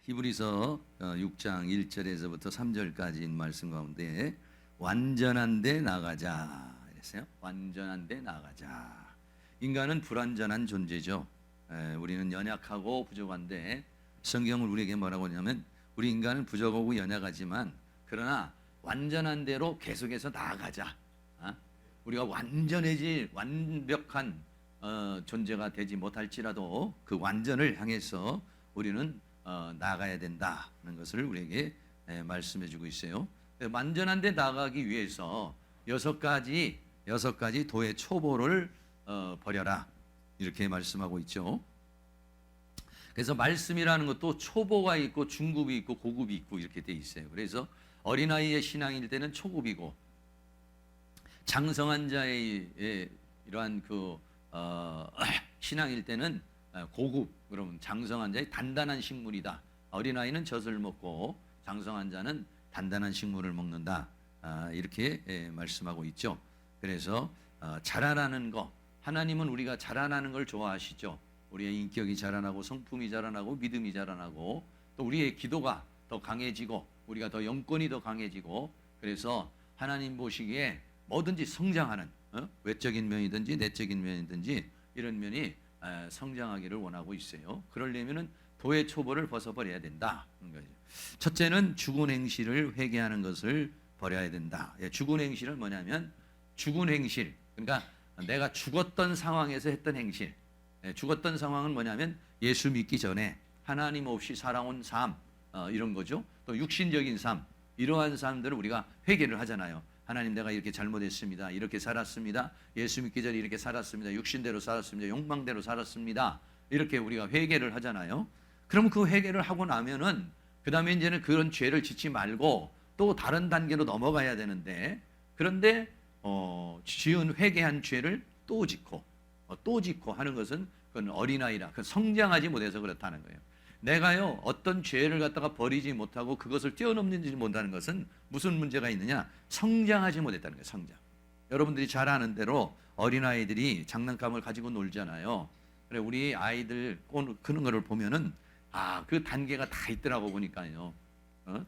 히브리서 6장 1절에서부터 3절까지인 말씀 가운데 완전한 데 나가자 이랬어요. 완전한 데 나가자. 인간은 불완전한 존재죠. 우리는 연약하고 부족한데 성경은 우리에게 뭐라고 하냐면 우리 인간은 부족하고 연약하지만 그러나 완전한 대로 계속해서 나아가자. 우리가 완벽한 존재가 되지 못할지라도 그 완전을 향해서 우리는 나아가야 된다는 것을 우리에게 말씀해 주고 있어요. 완전한 데 나아가기 위해서 여섯 가지 도의 초보를 버려라 이렇게 말씀하고 있죠. 그래서 말씀이라는 것도 초보가 있고 중급이 있고 고급이 있고 이렇게 돼 있어요. 그래서 어린아이의 신앙일 때는 초급이고 장성한 자의 이러한 신앙일 때는 고급. 그러면 장성한 자의 단단한 식물이다. 어린아이는 젖을 먹고 장성한 자는 단단한 식물을 먹는다. 이렇게 말씀하고 있죠. 그래서 자라나는 거, 하나님은 우리가 자라나는 걸 좋아하시죠. 우리의 인격이 자라나고 성품이 자라나고 믿음이 자라나고 또 우리의 기도가 더 강해지고 우리가 더 영권이 더 강해지고 그래서 하나님 보시기에 뭐든지 성장하는 외적인 면이든지 내적인 면이든지 이런 면이 성장하기를 원하고 있어요. 그러려면은 도의 초보를 벗어버려야 된다. 첫째는 죽은 행실을 회개하는 것을 버려야 된다. 죽은 행실은 뭐냐면 죽은 행실. 그러니까 내가 죽었던 상황에서 했던 행실. 죽었던 상황은 뭐냐면 예수 믿기 전에 하나님 없이 살아온 삶 이런 거죠. 또 육신적인 삶 이러한 삶들을 우리가 회개를 하잖아요. 하나님 내가 이렇게 잘못했습니다. 이렇게 살았습니다. 예수 믿기 전에 이렇게 살았습니다. 육신대로 살았습니다. 욕망대로 살았습니다. 이렇게 우리가 회개를 하잖아요. 그럼 그 회개를 하고 나면은 그 다음에 이제는 그런 죄를 짓지 말고 또 다른 단계로 넘어가야 되는데 그런데 지은 회개한 죄를 또 짓고 하는 것은 그건 어린아이라 그 성장하지 못해서 그렇다는 거예요. 내가요 어떤 죄를 갖다가 버리지 못하고 그것을 뛰어넘는지 못하는 것은 무슨 문제가 있느냐? 성장하지 못했다는 거예요. 성장. 여러분들이 잘 아는 대로 어린아이들이 장난감을 가지고 놀잖아요. 그래 우리 아이들 그런 거를 보면은 그 단계가 다 있더라고 보니까요.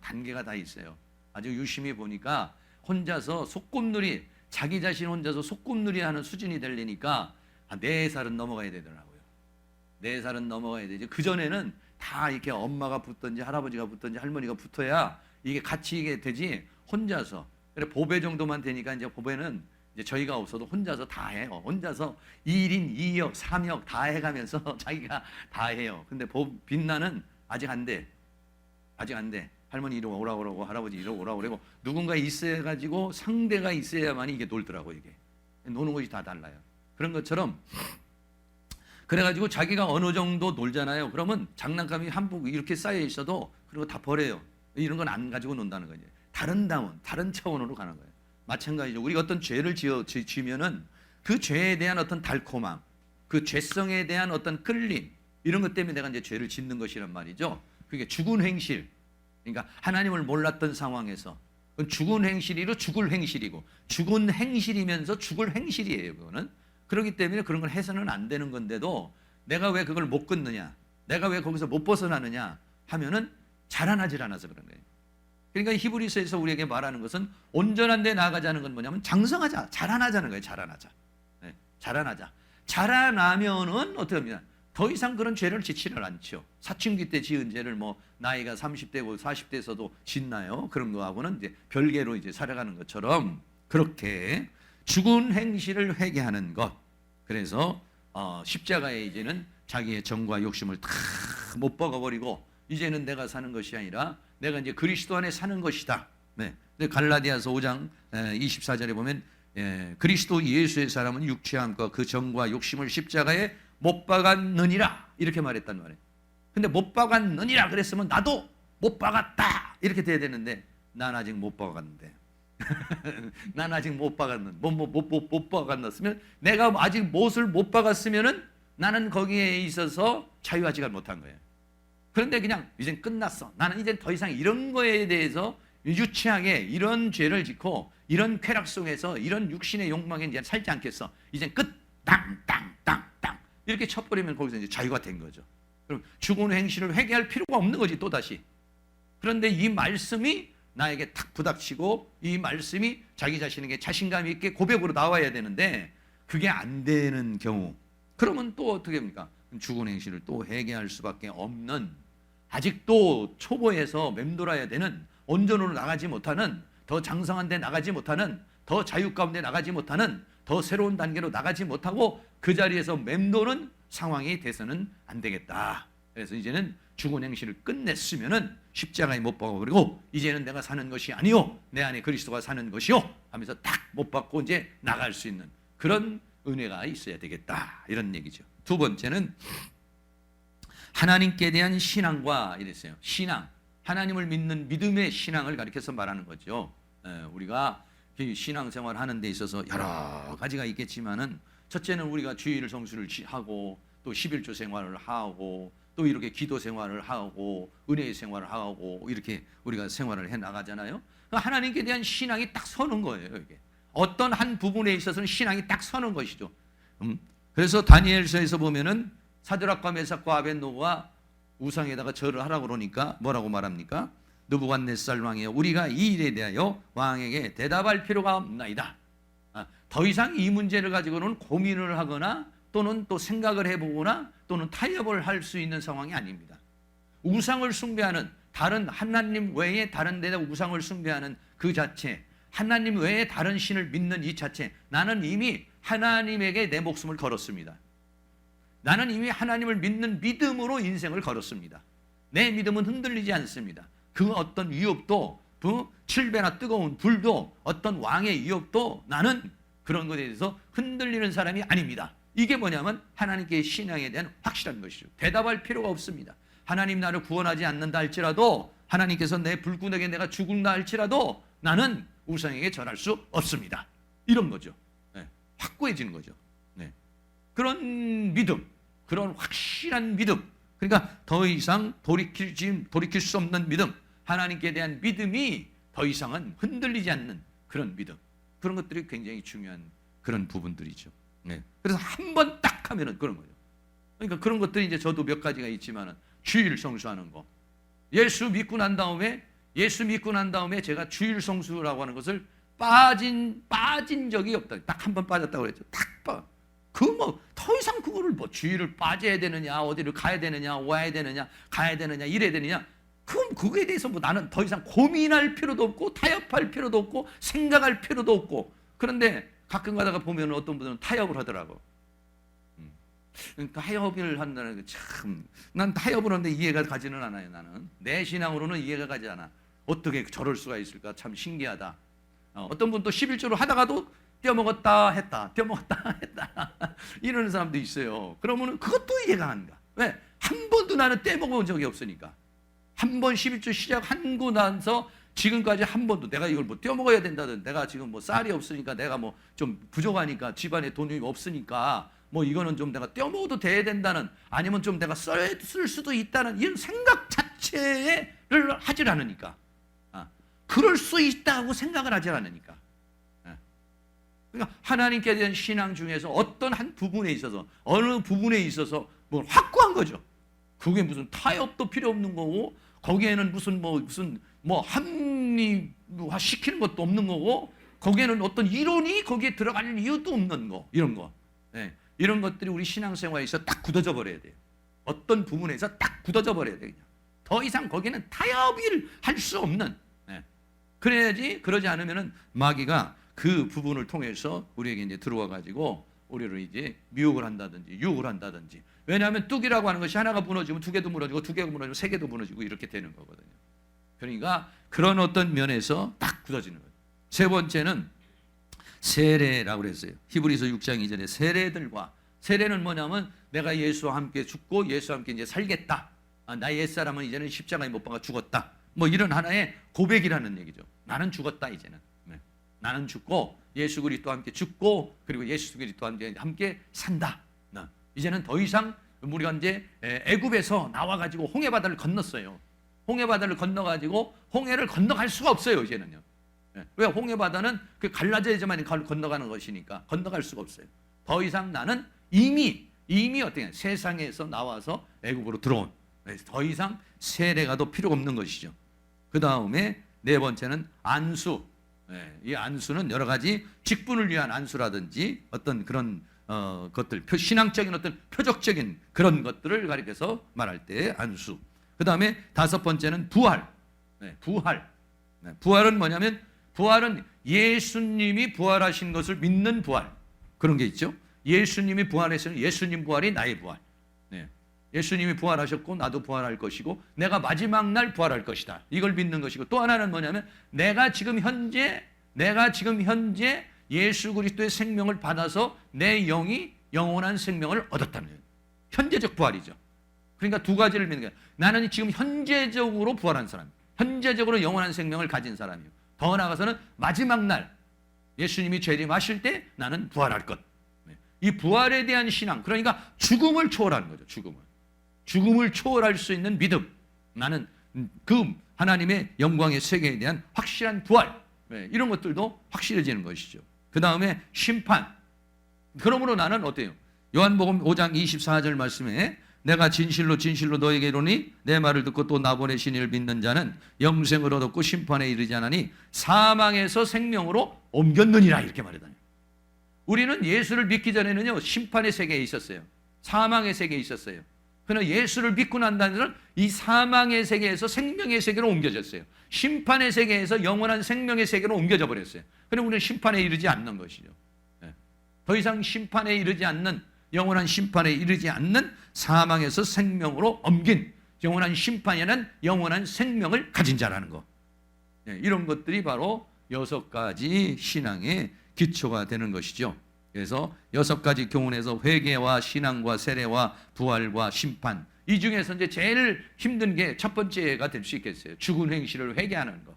단계가 다 있어요. 아주 유심히 보니까 혼자서 소꿉놀이 자기 자신 혼자서 소꿉놀이 하는 수준이 되려니까 4살은 넘어가야 되더라고요. 4살은 넘어가야 되지. 그전에는 다 이렇게 엄마가 붙든지 할아버지가 붙든지 할머니가 붙어야 이게 같이 이게 되지 혼자서. 그래 보배 정도만 되니까 이제 보배는 이제 저희가 없어도 혼자서 다 해요. 혼자서 1인 2역 3역 다 해가면서 자기가 다 해요. 근데 빛나는 아직 안 돼. 아직 안 돼. 할머니 이리 오라고 그러고 할아버지 이리 오라고 그러고 누군가 있어야 가지고 상대가 있어야만 이게 놀더라고. 이게 노는 것이 다 달라요. 그런 것처럼 그래가지고 자기가 어느 정도 놀잖아요. 그러면 장난감이 한 부 이렇게 쌓여 있어도 그런 거 다 버려요. 이런 건 안 가지고 논다는 거죠. 다른 차원으로 가는 거예요. 마찬가지죠. 우리가 어떤 죄를 지면은 그 죄에 대한 어떤 달콤함, 그 죄성에 대한 어떤 끌림 이런 것 때문에 내가 이제 죄를 짓는 것이란 말이죠. 그게 죽은 행실. 그러니까 하나님을 몰랐던 상황에서 죽은 행실이로 죽을 행실이고 죽은 행실이면서 죽을 행실이에요. 그거는. 그렇기 때문에 그런 걸 해서는 안 되는 건데도 내가 왜 그걸 못 끊느냐, 내가 왜 거기서 못 벗어나느냐 하면은 자라나질 않아서 그런 거예요. 그러니까 히브리서에서 우리에게 말하는 것은 온전한 데 나아가자는 건 뭐냐면 장성하자, 자라나자는 거예요. 자라나자. 네, 자라나자. 자라나면은 어떻게 합니까? 더 이상 그런 죄를 짓지를 않죠. 사춘기 때 지은 죄를 뭐 나이가 30대고 40대에서도 짓나요? 그런 거하고는 이제 별개로 이제 살아가는 것처럼 그렇게 죽은 행실을 회개하는 것. 그래서 십자가에 이제는 자기의 정과 욕심을 다 못 박아버리고 이제는 내가 사는 것이 아니라 내가 이제 그리스도 안에 사는 것이다. 네. 갈라디아서 5장 24절에 보면 그리스도 예수의 사람은 육체함과 그 정과 욕심을 십자가에 못 박았느니라 이렇게 말했단 말이에요. 근데 못 박았느니라 그랬으면 나도 못 박았다 이렇게 돼야 되는데 난 아직 못 박았는데 난 아직 못 박았으면 내가 아직 못을 못 박았으면은 나는 거기에 있어서 자유하지가 못한 거예요. 그런데 그냥 이젠 끝났어. 나는 이제 더 이상 이런 거에 대해서 유치하게 이런 죄를 짓고 이런 쾌락 속에서 이런 육신의 욕망에 이제 살지 않겠어. 이젠 끝. 땅 이렇게 쳐버리면 거기서 이제 자유가 된 거죠. 그럼 죽은 행실을 회개할 필요가 없는 거지 또다시. 그런데 이 말씀이 나에게 탁 부닥치고 이 말씀이 자기 자신에게 자신감 있게 고백으로 나와야 되는데 그게 안 되는 경우, 그러면 또 어떻게 합니까? 죽은 행실을 또 회개할 수밖에 없는, 아직도 초보에서 맴돌아야 되는, 온전으로 나가지 못하는, 더 장성한 데 나가지 못하는, 더 자유 가운데 나가지 못하는, 더 새로운 단계로 나가지 못하고 그 자리에서 맴도는 상황이 돼서는 안 되겠다. 그래서 이제는 죽은 행실을 끝냈으면은 십자가에 못 박아 버리고 이제는 내가 사는 것이 아니요 내 안에 그리스도가 사는 것이요 하면서 딱 못 박고 이제 나갈 수 있는 그런 은혜가 있어야 되겠다, 이런 얘기죠. 두 번째는 하나님께 대한 신앙과 이랬어요. 신앙, 하나님을 믿는 믿음의 신앙을 가리켜서 말하는 거죠. 우리가 신앙생활 하는 데 있어서 여러 가지가 있겠지만은 첫째는 우리가 주일 성수를 하고 또 11조 생활을 하고 또 이렇게 기도 생활을 하고 은혜의 생활을 하고 이렇게 우리가 생활을 해 나가잖아요. 하나님께 대한 신앙이 딱 서는 거예요. 이게 어떤 한 부분에 있어서는 신앙이 딱 서는 것이죠. 그래서 다니엘서에서 보면은 사드락과 메삭과 아벳노고가 우상에다가 절을 하라고 그러니까 뭐라고 말합니까? 느부갓네살 왕이여, 우리가 이 일에 대하여 왕에게 대답할 필요가 없나이다. 더 이상 이 문제를 가지고는 고민을 하거나 또는 또 생각을 해보거나 또는 타협을 할 수 있는 상황이 아닙니다. 우상을 숭배하는, 다른 하나님 외에 다른 데다 우상을 숭배하는 그 자체, 하나님 외에 다른 신을 믿는 이 자체, 나는 이미 하나님에게 내 목숨을 걸었습니다. 나는 이미 하나님을 믿는 믿음으로 인생을 걸었습니다. 내 믿음은 흔들리지 않습니다. 그 어떤 위협도, 7배나 뜨거운 불도, 어떤 왕의 위협도 나는 그런 것에 대해서 흔들리는 사람이 아닙니다. 이게 뭐냐면 하나님께 신앙에 대한 확실한 것이죠. 대답할 필요가 없습니다. 하나님 나를 구원하지 않는다 할지라도, 하나님께서 내 불구하게 내가 죽는다 할지라도 나는 우상에게 절할 수 없습니다. 이런 거죠. 네. 확고해지는 거죠. 네. 그런 믿음, 그런 확실한 믿음, 그러니까 더 이상 돌이킬 수 없는 믿음, 하나님께 대한 믿음이 더 이상은 흔들리지 않는 그런 믿음, 그런 것들이 굉장히 중요한 그런 부분들이죠. 네. 그래서 한 번 딱 하면은 그런 거죠. 그러니까 그런 것들이 이제 저도 몇 가지가 있지만은 주일 성수하는 거, 예수 믿고 난 다음에 제가 주일 성수라고 하는 것을 빠진 적이 없다. 딱 한 번 빠졌다고 그랬죠. 더 이상 그거를 뭐 주일을 빠져야 되느냐, 어디를 가야 되느냐, 와야 되느냐, 가야 되느냐, 이래야 되느냐, 그럼 그거에 대해서 뭐 나는 더 이상 고민할 필요도 없고 타협할 필요도 없고 생각할 필요도 없고. 그런데 가끔 가다가 보면 어떤 분들은 타협을 하더라고. 타협을 한다는 게 참, 난 타협을 하는데 이해가 가지는 않아요. 나는 내 신앙으로는 이해가 가지 않아. 어떻게 저럴 수가 있을까, 참 신기하다. 어떤 분도 11조를 하다가도 떼어먹었다 했다 이러는 사람도 있어요. 그러면 그것도 이해가 안 가. 왜? 한 번도 나는 떼먹은 적이 없으니까. 한 번 11조 시작하고 나서 지금까지 한 번도 내가 이걸 뭐 떼어먹어야 된다든, 내가 지금 뭐 쌀이 없으니까, 내가 뭐 좀 부족하니까, 집안에 돈이 없으니까 뭐 이거는 좀 내가 떼어먹어도 돼야 된다는, 아니면 좀 내가 쓸 수도 있다는 이런 생각 자체를 하질 않으니까, 그럴 수 있다고 생각을 하질 않으니까. 그러니까 하나님께 대한 신앙 중에서 어떤 한 부분에 있어서, 어느 부분에 있어서 뭐 확고한 거죠. 그게 무슨 타협도 필요 없는 거고, 거기에는 무슨 합리화 시키는 것도 없는 거고, 거기에는 어떤 이론이 거기에 들어갈 이유도 없는 거, 이런 거. 네. 이런 것들이 우리 신앙생활에서 딱 굳어져 버려야 돼요. 어떤 부분에서 딱 굳어져 버려야 돼요. 더 이상 거기는 타협을 할 수 없는. 네. 그래야지, 그러지 않으면은 마귀가 그 부분을 통해서 우리에게 이제 들어와 가지고 우리를 이제 미혹을 한다든지 유혹을 한다든지. 왜냐하면 뚝이라고 하는 것이 하나가 무너지면 두 개도 무너지고, 두 개가 무너지면 세 개도 무너지고 이렇게 되는 거거든요. 그러니까 그런 어떤 면에서 딱 굳어지는 거예요. 세 번째는 세례라고 그랬어요. 히브리서 6장 2절에 세례들과, 세례는 뭐냐면 내가 예수와 함께 죽고 예수와 함께 이제 살겠다. 나의 옛사람은 이제는 십자가에 못 박아 죽었다. 뭐 이런 하나의 고백이라는 얘기죠. 나는 죽었다 이제는. 네. 나는 죽고 예수 그리스도와 함께 죽고, 그리고 예수 그리스도와 함께 산다. 이제는 더 이상 우리가 이제 애굽에서 나와 가지고 홍해 바다를 건넜어요. 홍해 바다를 건너 가지고 홍해를 건너갈 수가 없어요, 이제는요. 왜? 홍해 바다는 그 갈라져야지만 건너가는 것이니까 건너갈 수가 없어요. 더 이상 나는 이미 이미 어떻게 세상에서 나와서 애굽으로 들어온, 더 이상 세례가도 필요 없는 것이죠. 그 다음에 네 번째는 안수. 이 안수는 여러 가지 직분을 위한 안수라든지 어떤 그런 것들, 신앙적인 어떤 표적적인 그런 것들을 가리켜서 말할 때 안수. 그 다음에 다섯 번째는 부활. 부활. 부활은 뭐냐면, 부활은 예수님이 부활하신 것을 믿는 부활. 그런 게 있죠. 예수님이 부활했으니 예수님 부활이 나의 부활. 예수님이 부활하셨고 나도 부활할 것이고 내가 마지막 날 부활할 것이다. 이걸 믿는 것이고, 또 하나는 뭐냐면 내가 지금 현재 예수 그리스도의 생명을 받아서 내 영이 영원한 생명을 얻었다는 거예요. 현재적 부활이죠. 그러니까 두 가지를 믿는 거예요. 나는 지금 현재적으로 부활한 사람, 현재적으로 영원한 생명을 가진 사람이에요. 더 나아가서는 마지막 날 예수님이 재림하실 때 나는 부활할 것. 이 부활에 대한 신앙, 그러니까 죽음을 초월하는 거죠. 죽음을 초월할 수 있는 믿음. 나는 그 하나님의 영광의 세계에 대한 확실한 부활, 이런 것들도 확실해지는 것이죠. 그 다음에 심판. 그러므로 나는 어때요? 요한복음 5장 24절 말씀에 내가 진실로 너에게 이르노니 내 말을 듣고 또 나 보내신 이를 믿는 자는 영생을 얻었고 심판에 이르지 않으니 사망에서 생명으로 옮겼느니라, 이렇게 말하다니. 우리는 예수를 믿기 전에는요, 심판의 세계에 있었어요. 사망의 세계에 있었어요. 그러나 예수를 믿고 난 다음에는 이 사망의 세계에서 생명의 세계로 옮겨졌어요. 심판의 세계에서 영원한 생명의 세계로 옮겨져 버렸어요. 그럼 우리는 심판에 이르지 않는 것이죠. 더 이상 심판에 이르지 않는, 영원한 심판에 이르지 않는 사망에서 생명으로 옮긴, 영원한 심판에는 영원한 생명을 가진 자라는 것. 이런 것들이 바로 6가지 신앙의 기초가 되는 것이죠. 그래서 6가지 교훈에서 회개와 신앙과 세례와 부활과 심판, 이 중에서 이제 제일 힘든 게 첫 번째가 될 수 있겠어요. 죽은 행실을 회개하는 것.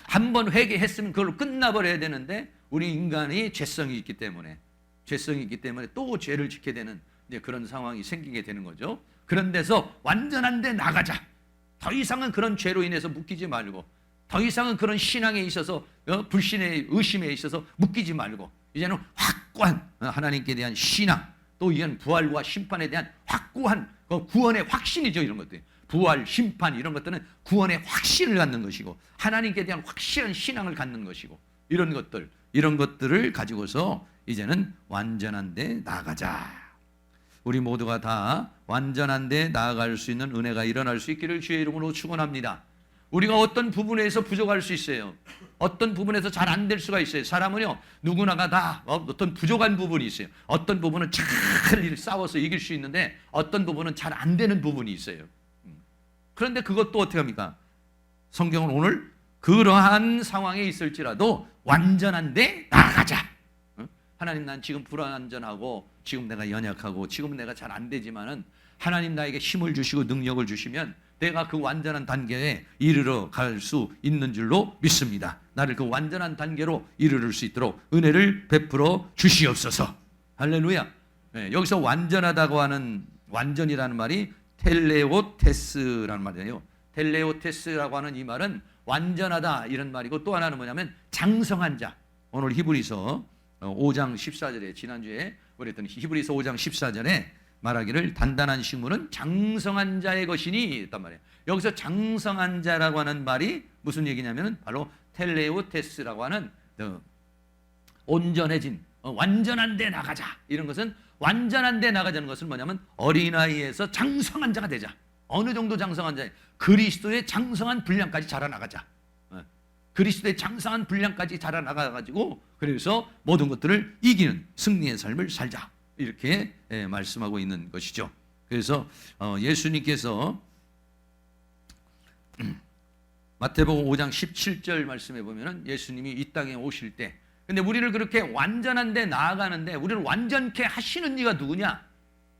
한 번 회개했으면 그걸로 끝나버려야 되는데 우리 인간이 죄성이 있기 때문에 또 죄를 짓게 되는 이제 그런 상황이 생기게 되는 거죠. 그런 데서 완전한 데 나가자. 더 이상은 그런 죄로 인해서 묶이지 말고, 더 이상은 그런 신앙에 있어서 불신의 의심에 있어서 묶이지 말고, 이제는 확고한 하나님께 대한 신앙, 또 이런 부활과 심판에 대한 확고한 구원의 확신이죠. 이런 것들, 부활, 심판, 이런 것들은 구원의 확신을 갖는 것이고 하나님께 대한 확실한 신앙을 갖는 것이고, 이런 것들을 가지고서 이제는 완전한 데 나아가자. 우리 모두가 다 완전한 데 나아갈 수 있는 은혜가 일어날 수 있기를 주의 이름으로 축원합니다. 우리가 어떤 부분에서 부족할 수 있어요. 어떤 부분에서 잘 안 될 수가 있어요. 사람은요, 누구나가 다 어떤 부족한 부분이 있어요. 어떤 부분은 잘 싸워서 이길 수 있는데 어떤 부분은 잘 안 되는 부분이 있어요. 그런데 그것도 어떻게 합니까? 성경은 오늘 그러한 상황에 있을지라도 완전한 데 나아가자. 하나님, 난 지금 불완전하고 지금 내가 연약하고 지금 내가 잘 안 되지만은 하나님 나에게 힘을 주시고 능력을 주시면 내가 그 완전한 단계에 이르러 갈 수 있는 줄로 믿습니다. 나를 그 완전한 단계로 이르를 수 있도록 은혜를 베풀어 주시옵소서. 할렐루야. 여기서 완전하다고 하는, 완전이라는 말이 텔레오테스라는 말이에요. 텔레오테스라고 하는 이 말은 완전하다 이런 말이고, 또 하나는 뭐냐면 장성한 자. 오늘 히브리서 5장 14절에, 지난주에 우리 했던 히브리서 5장 14절에 말하기를 단단한 식물은 장성한 자의 것이니 했단 말이에요. 여기서 장성한 자라고 하는 말이 무슨 얘기냐면 바로 텔레오테스라고 하는 온전해진, 완전한 데 나가자. 이런 것은, 완전한 데 나가자는 것은 뭐냐면 어린아이에서 장성한 자가 되자. 어느 정도 장성한 자? 그리스도의 장성한 분량까지 자라나가자. 그리스도의 장성한 분량까지 자라나가가지고 그래서 모든 것들을 이기는 승리의 삶을 살자. 이렇게 말씀하고 있는 것이죠. 그래서 예수님께서 마태복음 5장 17절 말씀해 보면은 예수님이 이 땅에 오실 때, 근데 우리를 그렇게 완전한 데 나아가는데 우리를 완전케 하시는 이가 누구냐?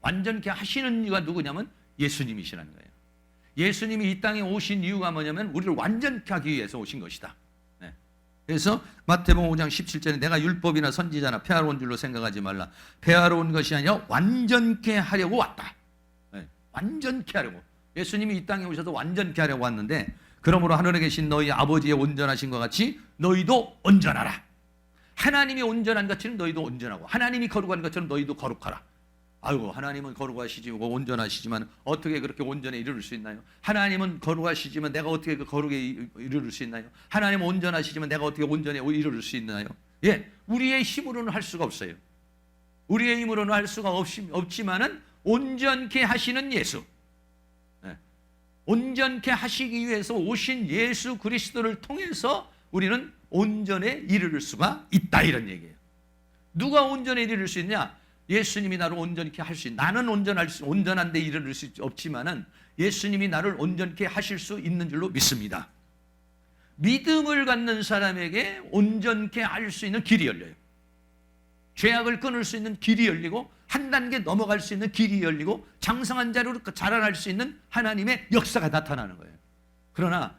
완전케 하시는 이가 누구냐면 예수님이시라는 거예요. 예수님이 이 땅에 오신 이유가 뭐냐면 우리를 완전케 하기 위해서 오신 것이다. 그래서 마태복음 5장 17절에 내가 율법이나 선지자나 폐하러 온 줄로 생각하지 말라. 폐하러 온 것이 아니라 완전케 하려고 왔다. 완전케 하려고. 예수님이 이 땅에 오셔서 완전케 하려고 왔는데, 그러므로 하늘에 계신 너희 아버지의 온전하신 것 같이 너희도 온전하라. 하나님이 온전한 것처럼 너희도 온전하고, 하나님이 거룩한 것처럼 너희도 거룩하라. 아이고 하나님은 거룩하시지 온전하시지만 어떻게 그렇게 온전에 이르를 수 있나요? 하나님은 거룩하시지만 내가 어떻게 그 거룩에 이르를 수 있나요? 하나님은 온전하시지만 내가 어떻게 온전에 이르를 수 있나요? 예, 우리의 힘으로는 할 수가 없어요. 우리의 힘으로는 할 수가 없지만은 온전케 하시는 예수, 예, 온전케 하시기 위해서 오신 예수 그리스도를 통해서 우리는 온전에 이르를 수가 있다 이런 얘기예요. 누가 온전에 이르를 수 있냐? 예수님이 나를 온전케 할 수 있는, 나는 온전한 데 이르를 수 없지만은 예수님이 나를 온전케 하실 수 있는 줄로 믿습니다. 믿음을 갖는 사람에게 온전케 할 수 있는 길이 열려요. 죄악을 끊을 수 있는 길이 열리고 한 단계 넘어갈 수 있는 길이 열리고 장성한 자로 자라날 수 있는 하나님의 역사가 나타나는 거예요. 그러나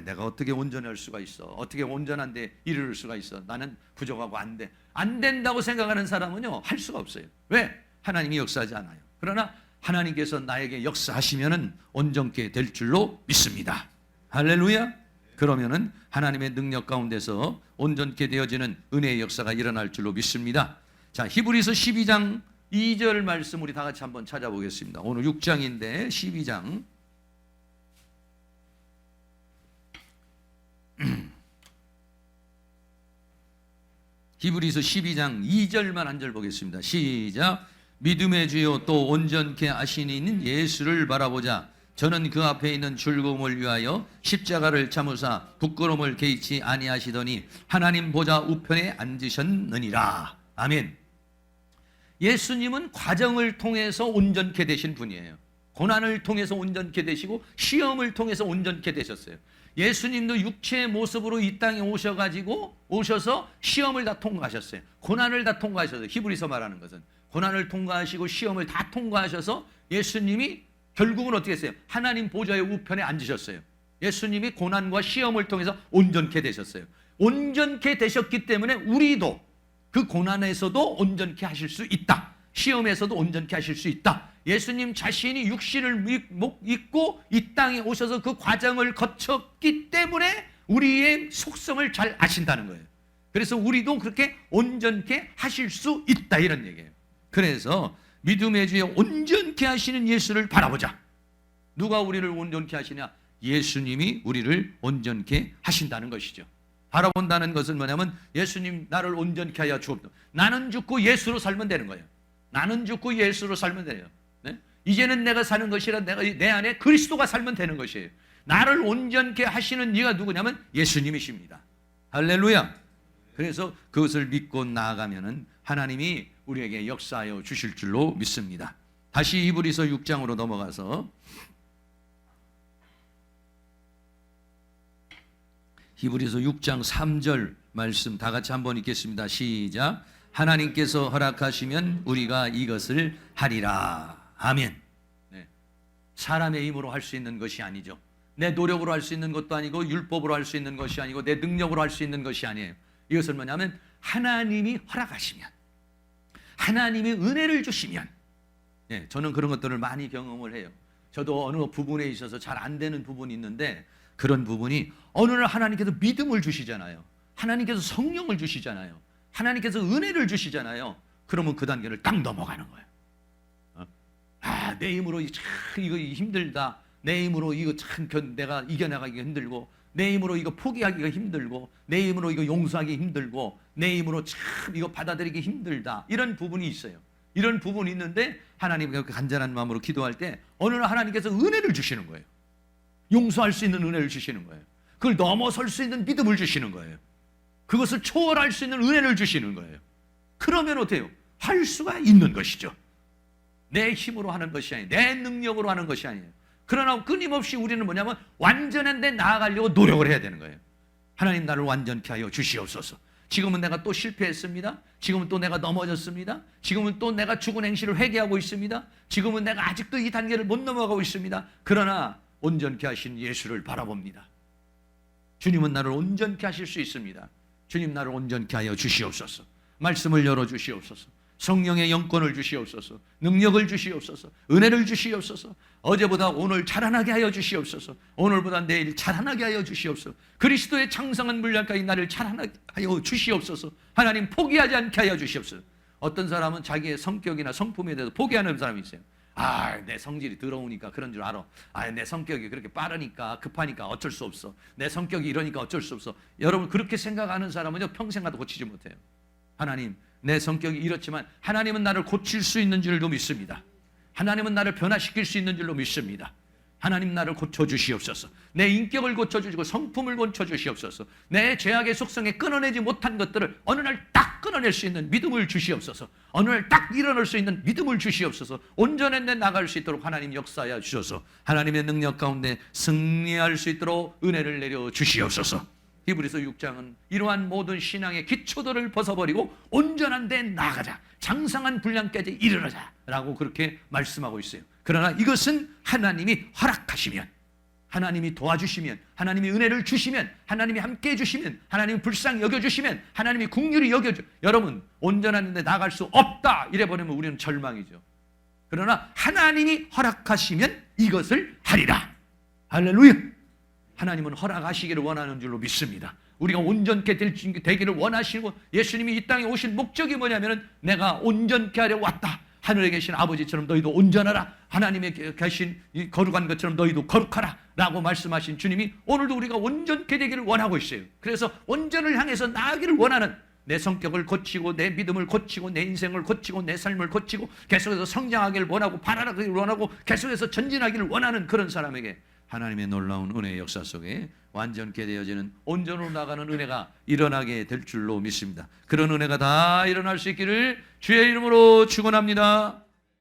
내가 어떻게 온전할 수가 있어? 어떻게 온전한 데 이르를 수가 있어? 나는 부족하고 안 돼. 안 된다고 생각하는 사람은요, 할 수가 없어요. 왜? 하나님이 역사하지 않아요. 그러나 하나님께서 나에게 역사하시면은 온전케 될 줄로 믿습니다. 할렐루야. 그러면은 하나님의 능력 가운데서 온전케 되어지는 은혜의 역사가 일어날 줄로 믿습니다. 자, 히브리서 12장 2절 말씀 우리 다 같이 한번 찾아보겠습니다. 오늘 6장인데 12장 히브리서 12장 2절만 한 절 보겠습니다. 시작. 믿음의 주요 또 온전케 하시는 예수를 바라보자. 저는 그 앞에 있는 즐거움을 위하여 십자가를 참으사 부끄러움을 개의치 아니하시더니 하나님 보좌 우편에 앉으셨느니라. 아멘. 예수님은 과정을 통해서 온전케 되신 분이에요. 고난을 통해서 온전케 되시고 시험을 통해서 온전케 되셨어요. 예수님도 육체의 모습으로 이 땅에 오셔서 시험을 다 통과하셨어요. 고난을 다 통과하셨어요. 히브리서 말하는 것은 고난을 통과하시고 시험을 다 통과하셔서 예수님이 결국은 어떻게 했어요? 하나님 보좌의 우편에 앉으셨어요. 예수님이 고난과 시험을 통해서 온전케 되셨어요. 온전케 되셨기 때문에 우리도 그 고난에서도 온전케 하실 수 있다. 시험에서도 온전케 하실 수 있다. 예수님 자신이 육신을 입고 이 땅에 오셔서 그 과정을 거쳤기 때문에 우리의 속성을 잘 아신다는 거예요. 그래서 우리도 그렇게 온전케 하실 수 있다 이런 얘기예요. 그래서 믿음의 주에 온전케 하시는 예수를 바라보자. 누가 우리를 온전케 하시냐? 예수님이 우리를 온전케 하신다는 것이죠. 바라본다는 것은 뭐냐면 예수님 나를 온전케 하여 주옵소서. 나는 죽고 예수로 살면 되는 거예요. 나는 죽고 예수로 살면 돼요. 네? 이제는 내가 사는 것이라 내 안에 그리스도가 살면 되는 것이에요. 나를 온전케 하시는 이가 누구냐면 예수님이십니다. 할렐루야. 그래서 그것을 믿고 나아가면은 하나님이 우리에게 역사하여 주실 줄로 믿습니다. 다시 히브리서 6장으로 넘어가서 히브리서 6장 3절 말씀 다 같이 한번 읽겠습니다. 시작. 하나님께서 허락하시면 우리가 이것을 하리라. 아멘. 네. 사람의 힘으로 할 수 있는 것이 아니죠. 내 노력으로 할 수 있는 것도 아니고 율법으로 할 수 있는 것이 아니고 내 능력으로 할 수 있는 것이 아니에요. 이것은 뭐냐면 하나님이 허락하시면, 하나님이 은혜를 주시면, 네, 저는 그런 것들을 많이 경험을 해요. 저도 어느 부분에 있어서 잘 안 되는 부분이 있는데 그런 부분이 어느 날 하나님께서 믿음을 주시잖아요. 하나님께서 성령을 주시잖아요. 하나님께서 은혜를 주시잖아요. 그러면 그 단계를 딱 넘어가는 거예요. 내 힘으로 이거 힘들다. 내 힘으로 이거 참 내가 이겨나가기가 힘들고, 내 힘으로 이거 포기하기가 힘들고, 내 힘으로 이거 용서하기 힘들고, 내 힘으로 참 이거 받아들이기 힘들다. 이런 부분이 있어요. 이런 부분이 있는데 하나님께 간절한 마음으로 기도할 때 어느 날 하나님께서 은혜를 주시는 거예요. 용서할 수 있는 은혜를 주시는 거예요. 그걸 넘어설 수 있는 믿음을 주시는 거예요. 그것을 초월할 수 있는 은혜를 주시는 거예요. 그러면 어때요? 할 수가 있는 것이죠. 내 힘으로 하는 것이 아니에요. 내 능력으로 하는 것이 아니에요. 그러나 끊임없이 우리는 뭐냐면 완전한 데 나아가려고 노력을 해야 되는 거예요. 하나님 나를 완전케 하여 주시옵소서. 지금은 내가 또 실패했습니다. 지금은 또 내가 넘어졌습니다. 지금은 또 내가 죽은 행실을 회개하고 있습니다. 지금은 내가 아직도 이 단계를 못 넘어가고 있습니다. 그러나 온전케 하신 예수를 바라봅니다. 주님은 나를 온전케 하실 수 있습니다. 주님 나를 온전케 하여 주시옵소서. 말씀을 열어주시옵소서. 성령의 영권을 주시옵소서. 능력을 주시옵소서. 은혜를 주시옵소서. 어제보다 오늘 자라나게 하여 주시옵소서. 오늘보다 내일 자라나게 하여 주시옵소서. 그리스도의 창성한 물량까지 나를 자라나게 하여 주시옵소서. 하나님 포기하지 않게 하여 주시옵소서. 어떤 사람은 자기의 성격이나 성품에 대해서 포기하는 사람이 있어요. 내 성질이 더러우니까 그런 줄 알아. 내 성격이 그렇게 빠르니까 급하니까 어쩔 수 없어. 내 성격이 이러니까 어쩔 수 없어. 여러분 그렇게 생각하는 사람은요 평생 가도 고치지 못해요. 하나님, 내 성격이 이렇지만 하나님은 나를 고칠 수 있는 줄로 믿습니다. 하나님은 나를 변화시킬 수 있는 줄로 믿습니다. 하나님 나를 고쳐주시옵소서. 내 인격을 고쳐주시고 성품을 고쳐주시옵소서. 내 죄악의 속성에 끊어내지 못한 것들을 어느 날 딱 끊어낼 수 있는 믿음을 주시옵소서. 어느 날 딱 일어날 수 있는 믿음을 주시옵소서. 온전한 데 나갈 수 있도록 하나님 역사하여 주셔서 하나님의 능력 가운데 승리할 수 있도록 은혜를 내려 주시옵소서. 히브리서 6장은 이러한 모든 신앙의 기초들을 벗어버리고 온전한 데 나가자, 장성한 분량까지 이르러자 라고 그렇게 말씀하고 있어요. 그러나 이것은 하나님이 허락하시면, 하나님이 도와주시면, 하나님이 은혜를 주시면, 하나님이 함께 해주시면, 하나님이 불쌍히 여겨주시면, 하나님이 긍휼히 여겨주. 여러분 온전한 데 나갈 수 없다 이래버리면 우리는 절망이죠. 그러나 하나님이 허락하시면 이것을 하리라. 할렐루야. 하나님은 허락하시기를 원하는 줄로 믿습니다. 우리가 온전케 되기를 원하시고, 예수님이 이 땅에 오신 목적이 뭐냐면 내가 온전케 하려 왔다. 하늘에 계신 아버지처럼 너희도 온전하라. 하나님의 계신 이 거룩한 것처럼 너희도 거룩하라 라고 말씀하신 주님이 오늘도 우리가 온전케 되기를 원하고 있어요. 그래서 온전을 향해서 나아가기를 원하는, 내 성격을 고치고 내 믿음을 고치고 내 인생을 고치고 내 삶을 고치고 계속해서 성장하기를 원하고 발달하기를 원하고 계속해서 전진하기를 원하는 그런 사람에게 하나님의 놀라운 은혜의 역사 속에 완전케 되어지는, 온전으로 나가는 은혜가 일어나게 될 줄로 믿습니다. 그런 은혜가 다 일어날 수 있기를 주의 이름으로 축원합니다.